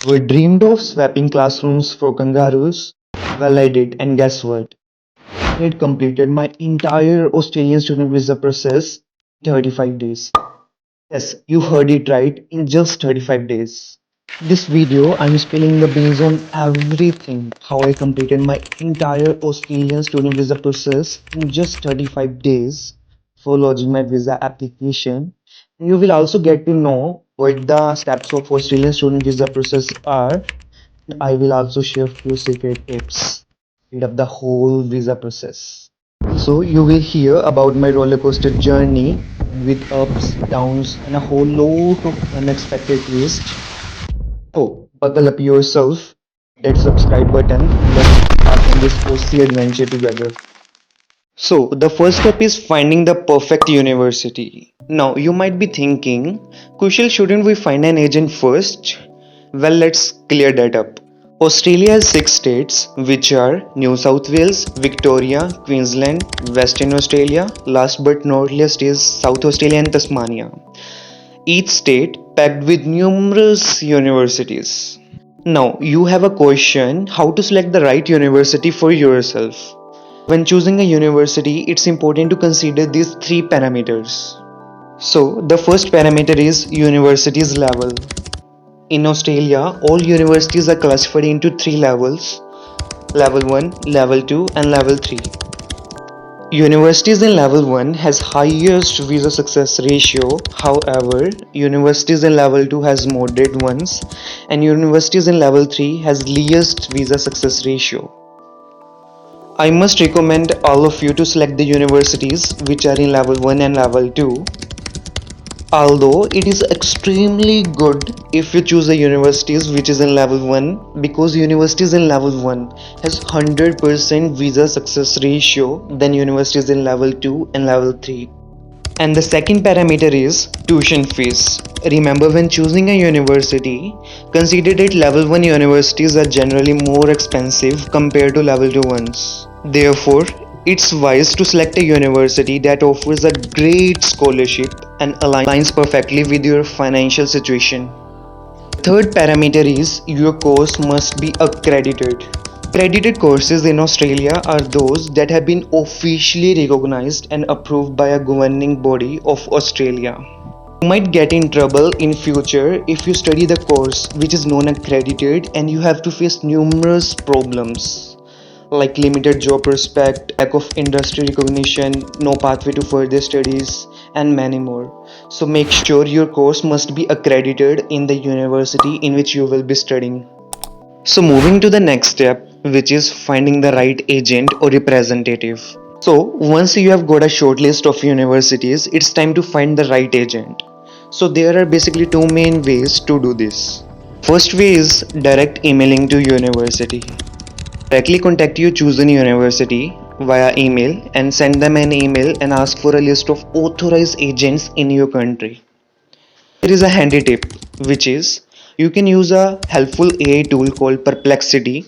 We dreamed of swapping classrooms for kangaroos. Well, I did, and guess what? I had completed my entire Australian student visa process in 35 days. Yes, you heard it right, in just 35 days. This video, I'm spilling the beans on everything, how I completed my entire Australian student visa process in just 35 days for lodging my visa application. You will also get to know what the steps of Australian student visa process are. I will also share few secret tips. Speed up the whole visa process. So you will hear about my roller coaster journey with ups, downs, and a whole lot of unexpected twists. Oh, buckle up yourself. That subscribe button. Let's start on this OC adventure together. So, the first step is finding the perfect university. Now, you might be thinking, Kushal, shouldn't we find an agent first? Well, let's clear that up. Australia has 6 states, which are New South Wales, Victoria, Queensland, Western Australia, last but not least is South Australia and Tasmania. Each state packed with numerous universities. Now, you have a question how to select the right university for yourself. When choosing a university, it's important to consider these three parameters. So, the first parameter is university's level. In Australia, all universities are classified into three levels: level 1, level 2, and level 3. Universities in level 1 has highest visa success ratio. However, universities in level 2 has moderate ones, and universities in level 3 has least visa success ratio. I must recommend all of you to select the universities which are in level 1 and level 2. Although it is extremely good if you choose the universities which is in level 1, because universities in level 1 has 100% visa success ratio than universities in level 2 and level 3. And the second parameter is tuition fees. Remember, when choosing a university, consider that level 1 universities are generally more expensive compared to level 2 ones. Therefore, it's wise to select a university that offers a great scholarship and aligns perfectly with your financial situation. Third parameter is your course must be accredited. Accredited courses in Australia are those that have been officially recognized and approved by a governing body of Australia. You might get in trouble in future if you study the course which is non-accredited, and you have to face numerous problems like limited job prospect, lack of industry recognition, no pathway to further studies, and many more. So make sure your course must be accredited in the university in which you will be studying. So moving to the next step, which is finding the right agent or representative. So once you have got a short list of universities, it's time to find the right agent. So there are basically two main ways to do this. First way is direct emailing to university. Directly contact your chosen university via email and send them an email and ask for a list of authorized agents in your country. There is a handy tip, which is you can use a helpful AI tool called Perplexity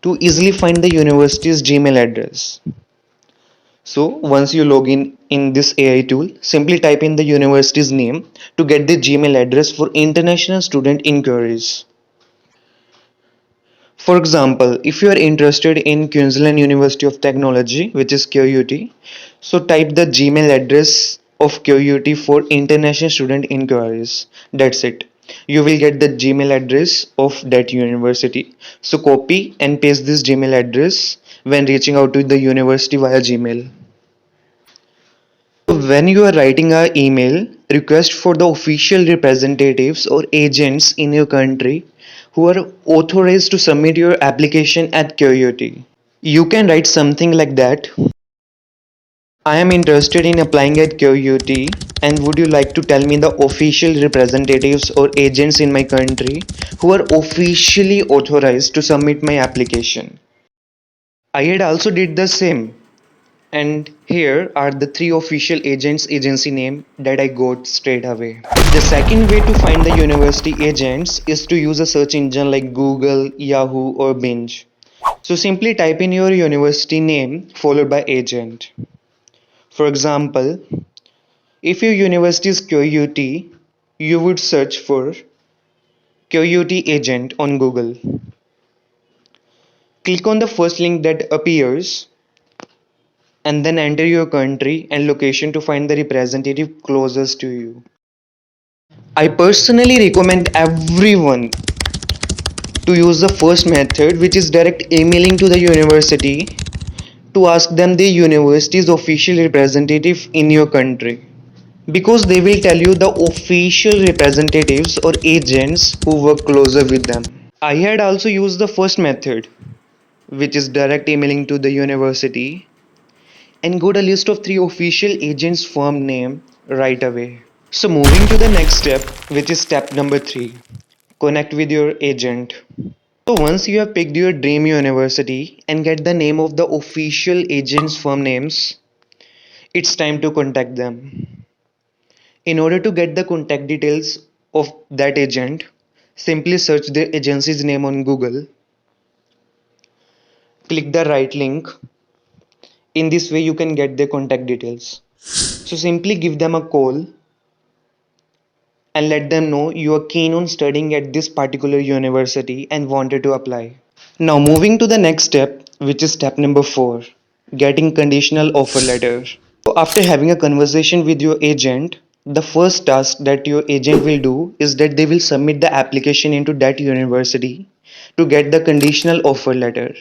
to easily find the university's Gmail address. So once you log in this AI tool, simply type in the university's name to get the Gmail address for international student inquiries. For example, if you are interested in Queensland University of Technology, which is QUT, so type the Gmail address of QUT for international student inquiries. That's it. You will get the Gmail address of that university. So copy and paste this Gmail address when reaching out to the university via Gmail. When you are writing an email, request for the official representatives or agents in your country who are authorized to submit your application at QUT. You can write something like that. I am interested in applying at QUT, and would you like to tell me the official representatives or agents in my country who are officially authorized to submit my application? I had also did the same. And here are the three official agents agency name that I got straight away. The second way to find the university agents is to use a search engine like Google, Yahoo or Bing. So simply type in your university name followed by agent. For example, if your university is QUT, you would search for Coyote agent on Google. Click on the first link that appears and then enter your country and location to find the representative closest to you. I personally recommend everyone to use the first method, which is direct emailing to the university to ask them the university's official representative in your country, because they will tell you the official representatives or agents who work closer with them. I had also used the first method, which is direct emailing to the university, and got a list of 3 official agents' firm name right away. So moving to the next step, which is step number 3, connect with your agent. So once you have picked your dream university and get the name of the official agents' firm names, it's time to contact them. In order to get the contact details of that agent, simply search the agency's name on Google, click the right link. In this way, you can get their contact details. So simply give them a call and let them know you are keen on studying at this particular university and wanted to apply. Now, moving to the next step, which is step number 4, getting conditional offer letter. So after having a conversation with your agent, the first task that your agent will do is that they will submit the application into that university to get the conditional offer letter.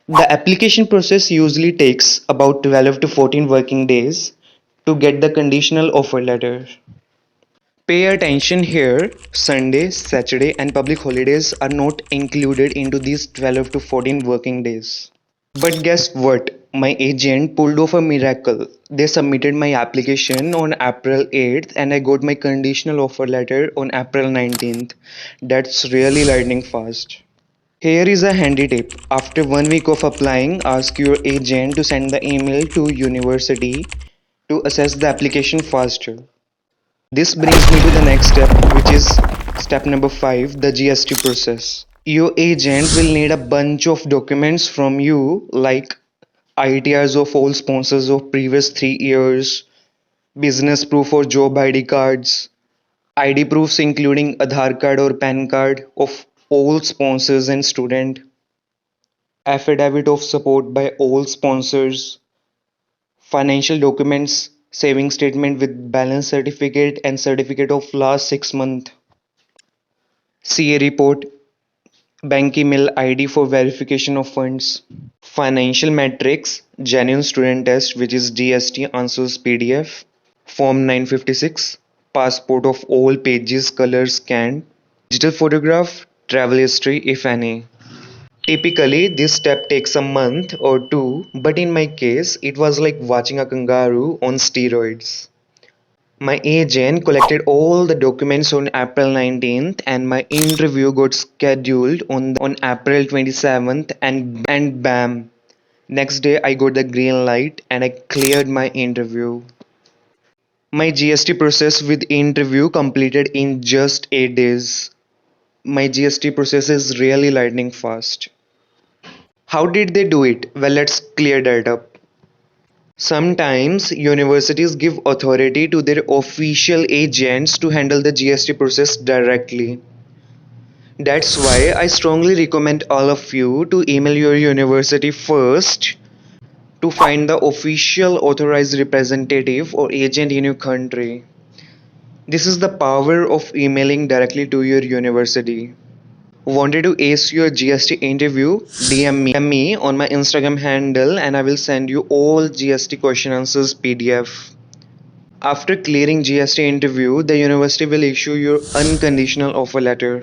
The application process usually takes about 12 to 14 working days to get the conditional offer letter. Pay attention here, Sunday, Saturday, and public holidays are not included into these 12 to 14 working days. But guess what? My agent pulled off a miracle. They submitted my application on April 8th and I got my conditional offer letter on April 19th. That's really lightning fast. Here is a handy tip. After 1 week of applying, ask your agent to send the email to university to assess the application faster. This brings me to the next step, which is step number 5, the GST process. Your agent will need a bunch of documents from you, like ITRs of all sponsors of previous 3 years, business proof or job ID cards, ID proofs including Aadhaar card or PAN card of all sponsors and student, affidavit of support by all sponsors, financial documents, saving statement with balance certificate and certificate of last 6 months, CA report, bank email ID for verification of funds, financial metrics, genuine student test which is GST answers PDF, form 956, passport of all pages color scanned, digital photograph, travel history if any. Typically, this step takes a month or two, but in my case, it was like watching a kangaroo on steroids. My agent collected all the documents on April 19th and my interview got scheduled on April 27th and bam. Next day I got the green light and I cleared my interview. My GST process with interview completed in just 8 days. My GST process is really lightning fast. How did they do it? Well, let's clear that up. Sometimes universities give authority to their official agents to handle the GST process directly. That's why I strongly recommend all of you to email your university first to find the official authorized representative or agent in your country. This is the power of emailing directly to your university. Wanted to ace your GST interview? DM me on my Instagram handle and I will send you all GST question answers PDF. After clearing GST interview, the university will issue your unconditional offer letter.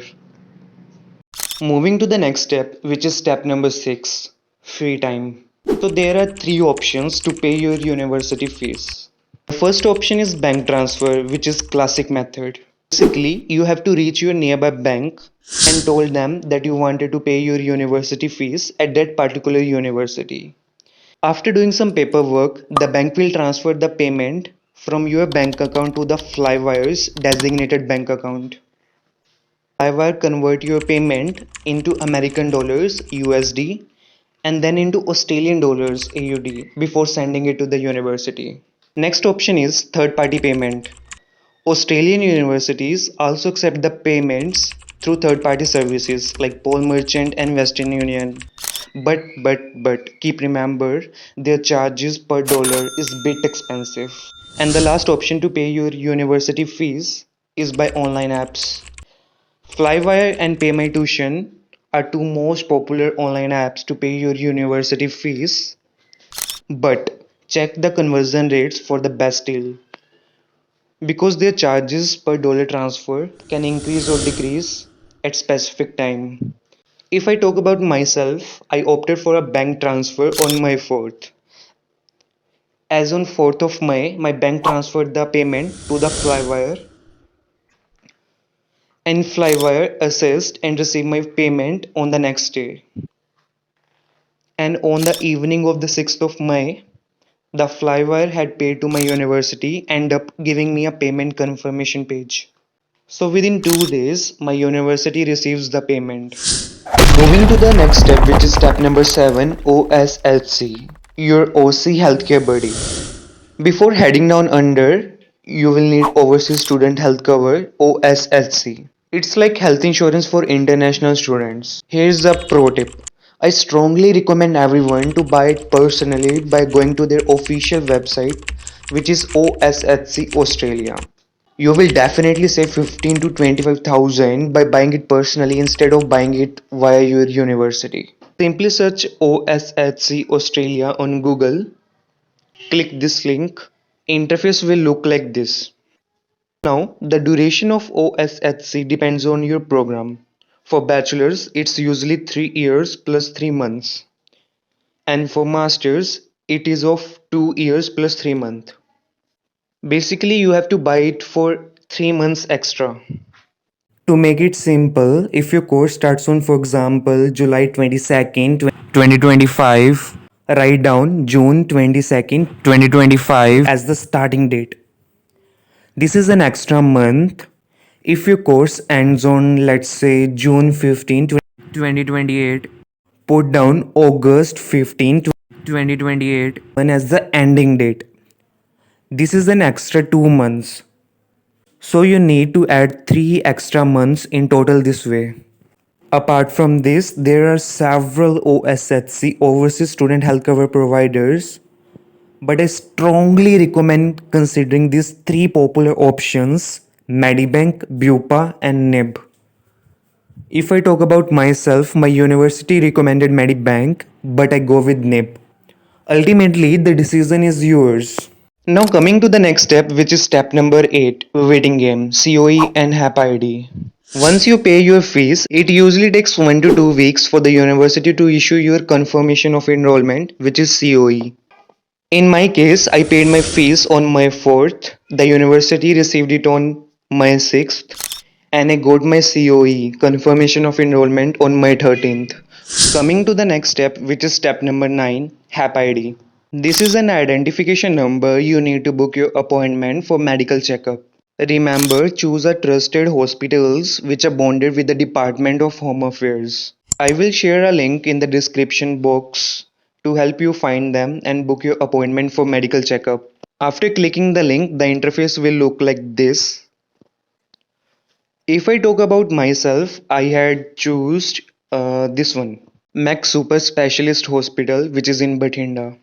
Moving to the next step, which is step number 6, free time. So there are 3 options to pay your university fees. The first option is bank transfer, which is classic method. Basically, you have to reach your nearby bank and told them that you wanted to pay your university fees at that particular university. After doing some paperwork, the bank will transfer the payment from your bank account to the Flywire's designated bank account. Flywire convert your payment into American dollars USD and then into Australian dollars AUD before sending it to the university. Next option is third party payment. Australian universities also accept the payments through third-party services like Pole Merchant and Western Union. But keep remember their charges per dollar is bit expensive. And the last option to pay your university fees is by online apps. Flywire and Pay My Tuition are two most popular online apps to pay your university fees, but check the conversion rates for the best deal because their charges per dollar transfer can increase or decrease at specific time. If I talk about myself, I opted for a bank transfer on my 4th. As on 4th of May, my bank transferred the payment to the Flywire and Flywire assessed and received my payment on the next day. And on the evening of the 6th of May, the Flywire had paid to my university and up giving me a payment confirmation page. So within 2 days, my university receives the payment. Moving to the next step, which is step number 7, OSHC, your OC healthcare buddy. Before heading down under, you will need Overseas Student Health Cover OSHC. It's like health insurance for international students. Here's a pro tip. I strongly recommend everyone to buy it personally by going to their official website, which is OSHC Australia. You will definitely save 15 to 25,000 by buying it personally instead of buying it via your university. Simply search OSHC Australia on Google, click this link. Interface will look like this. Now, the duration of OSHC depends on your program. For bachelors, it's usually 3 years plus 3 months. And for masters, it is of 2 years plus 3 months. Basically, you have to buy it for 3 months extra. To make it simple, if your course starts on, for example, July 22nd, 2025, write down June 22nd, 2025 as the starting date. This is an extra month. If your course ends on, let's say, June 15, 2028, put down August 15, 2028 as the ending date. This is an extra 2 months. So you need to add 3 extra months in total this way. Apart from this, there are several OSHC overseas student health cover providers, but I strongly recommend considering these three popular options: Medibank, Bupa, and NIB. If I talk about myself, my university recommended Medibank, but I go with NIB. Ultimately, the decision is yours. Now coming to the next step, which is step number 8, waiting game, COE and HAP ID. Once you pay your fees, it usually takes 1 to 2 weeks for the university to issue your confirmation of enrollment, which is COE. In my case, I paid my fees on my 4th, the university received it on my 6th, and I got my COE, confirmation of enrollment, on my 13th. Coming to the next step, which is step number 9, HAP ID. This is an identification number you need to book your appointment for medical checkup. Remember, choose a trusted hospitals which are bonded with the Department of Home Affairs. I will share a link in the description box to help you find them and book your appointment for medical checkup. After clicking the link, the interface will look like this. If I talk about myself, I had choose this one, Mac Super Specialist Hospital, which is in Bathinda.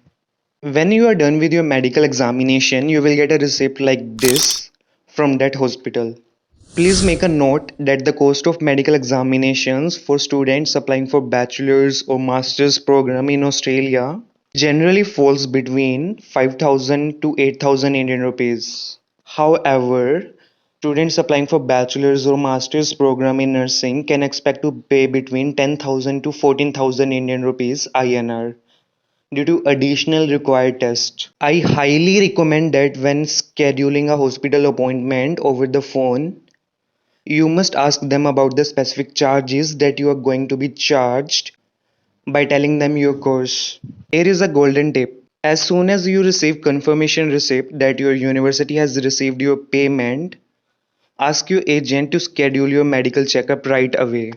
When you are done with your medical examination, you will get a receipt like this from that hospital. Please make a note that the cost of medical examinations for students applying for bachelors or masters program in Australia generally falls between 5,000 to 8,000 Indian rupees. However, students applying for bachelors or masters program in nursing can expect to pay between 10,000 to 14,000 Indian rupees INR due to additional required tests. I highly recommend that when scheduling a hospital appointment over the phone, you must ask them about the specific charges that you are going to be charged by telling them your course. Here is a golden tip. As soon as you receive confirmation receipt that your university has received your payment, ask your agent to schedule your medical checkup right away.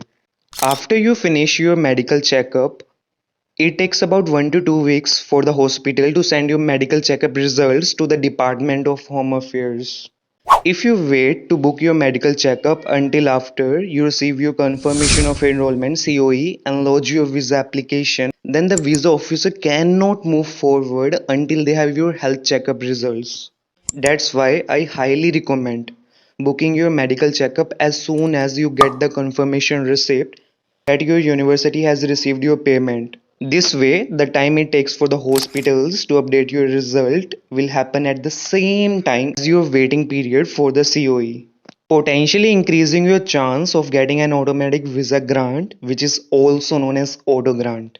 After you finish your medical checkup, it takes about 1 to 2 weeks for the hospital to send your medical checkup results to the Department of Home Affairs. If you wait to book your medical checkup until after you receive your confirmation of enrollment COE and lodge your visa application, then the visa officer cannot move forward until they have your health checkup results. That's why I highly recommend booking your medical checkup as soon as you get the confirmation receipt that your university has received your payment. This way, the time it takes for the hospitals to update your result will happen at the same time as your waiting period for the COE, potentially increasing your chance of getting an automatic visa grant, which is also known as auto grant.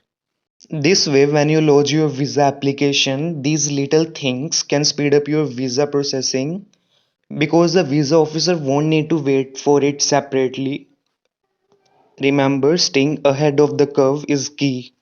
This way, when you lodge your visa application, these little things can speed up your visa processing because the visa officer won't need to wait for it separately. Remember, staying ahead of the curve is key.